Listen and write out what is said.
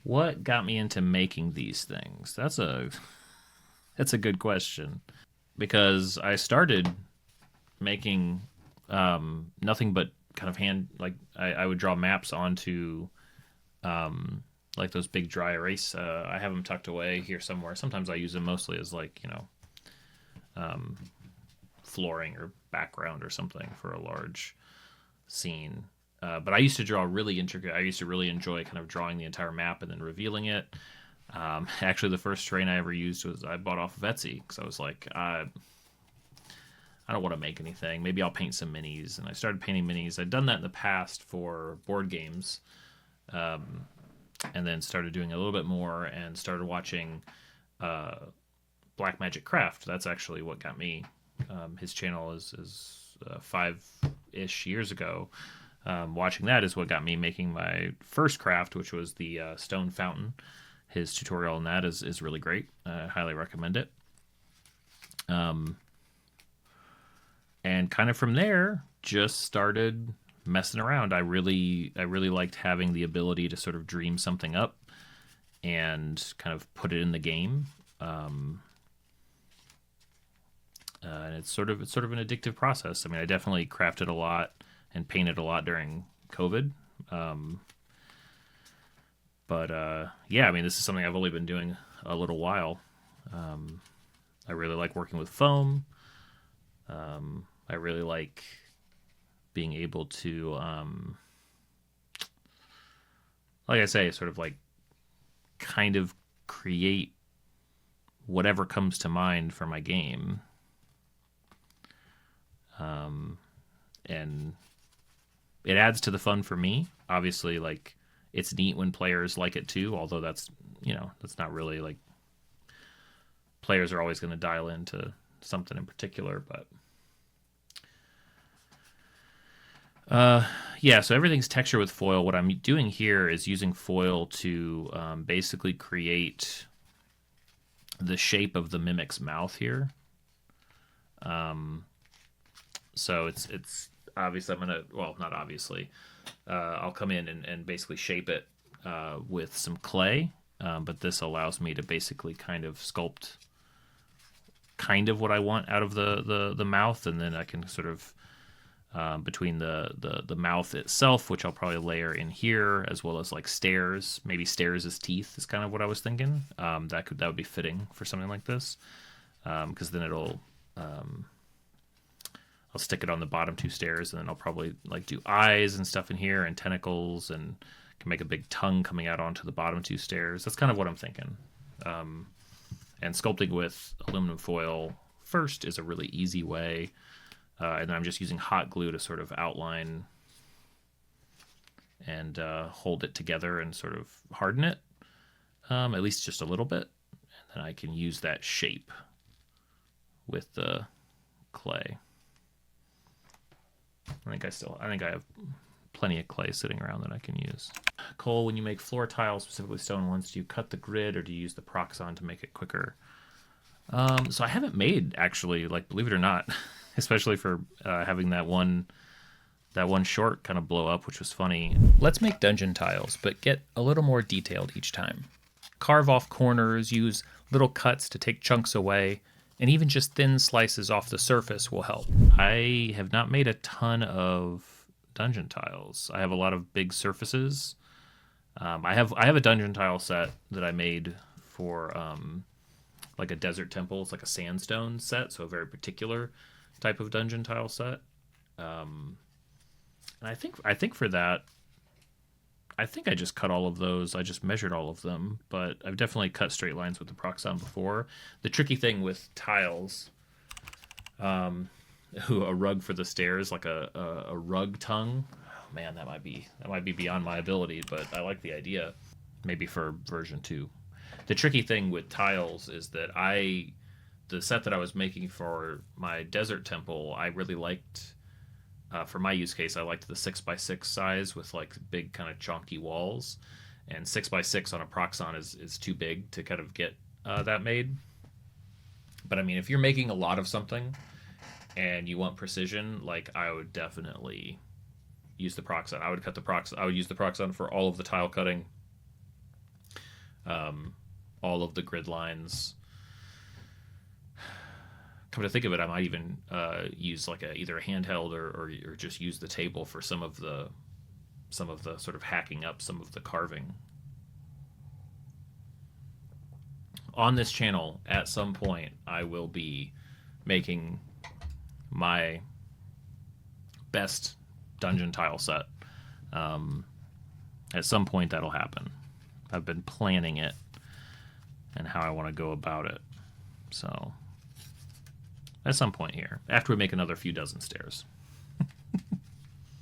What got me into making these things? That's a good question because I started making nothing but kind of hand like I would draw maps onto like those big dry erase. I have them tucked away here somewhere. Sometimes I use them mostly as like flooring or background or something for a large scene. But I used to draw really intricate. I used to really enjoy kind of drawing the entire map and then revealing it. Actually, the first terrain I ever used was I bought off of Etsy because I was like, I don't want to make anything. Maybe I'll paint some minis. And I started painting minis. I'd done that in the past for board games, and then started doing a little bit more and started watching Black Magic Craft. That's actually what got me. His channel is 5-ish years ago. Watching that is what got me making my first craft, which was the stone fountain. His tutorial on that is really great. I highly recommend it. And kind of from there, just started messing around. I really liked having the ability to sort of dream something up and kind of put it in the game. And it's sort of an addictive process. I mean, I definitely crafted a lot and painted a lot during COVID. But yeah, I mean, this is something I've only been doing a little while. I really like working with foam. I really like being able to, like I say, sort of like kind of create whatever comes to mind for my game. And it adds to the fun for me. Obviously, like it's neat when players like it too, although that's not really like players are always going to dial into something in particular, but yeah, so everything's texture with foil. What I'm doing here is using foil to basically create the shape of the mimic's mouth here. So it's obviously not obviously. I'll come in and basically shape it with some clay, but this allows me to basically kind of sculpt kind of what I want out of the mouth, and then I can sort of between the mouth itself, which I'll probably layer in here, as well as like stairs. Maybe stairs as teeth is kind of what I was thinking. That would be fitting for something like this, because then I'll stick it on the bottom two stairs, and then I'll probably like do eyes and stuff in here and tentacles, and can make a big tongue coming out onto the bottom two stairs. That's kind of what I'm thinking. And sculpting with aluminum foil first is a really easy way. And then I'm just using hot glue to sort of outline and hold it together and sort of harden it, at least just a little bit. And then I can use that shape with the clay. I think I have plenty of clay sitting around that I can use. Cole, when you make floor tiles, specifically stone ones, do you cut the grid or do you use the Proxon to make it quicker? So I haven't made, actually, like, believe it or not, especially for having that one short kind of blow up, which was funny. Let's make dungeon tiles, but get a little more detailed each time. Carve off corners, use little cuts to take chunks away, and even just thin slices off the surface will help. I have not made a ton of dungeon tiles. I have a lot of big surfaces. I have a dungeon tile set that I made for like a desert temple. It's like a sandstone set, so a very particular type of dungeon tile set. And I think for that, I think I just cut all of those. I just measured all of them, but I've definitely cut straight lines with the Proxon before. The tricky thing with tiles, a rug for the stairs, like a rug tongue. Oh, man, that might be beyond my ability, but I like the idea. Maybe for version 2. The tricky thing with tiles is that the set that I was making for my desert temple, I really liked. For my use case, I liked the 6x6 size with like big kind of chonky walls, and 6x6 on a Proxon is too big to kind of get that made. But I mean, if you're making a lot of something and you want precision, like I would definitely use the Proxon. I would use the Proxon for all of the tile cutting. all of the grid lines. Come to think of it, I might even use like either a handheld or just use the table for some of the sort of hacking up some of the carving. On this channel, at some point, I will be making my best dungeon tile set. At some point, that'll happen. I've been planning it and how I want to go about it. So, at some point here, after we make another few dozen stairs.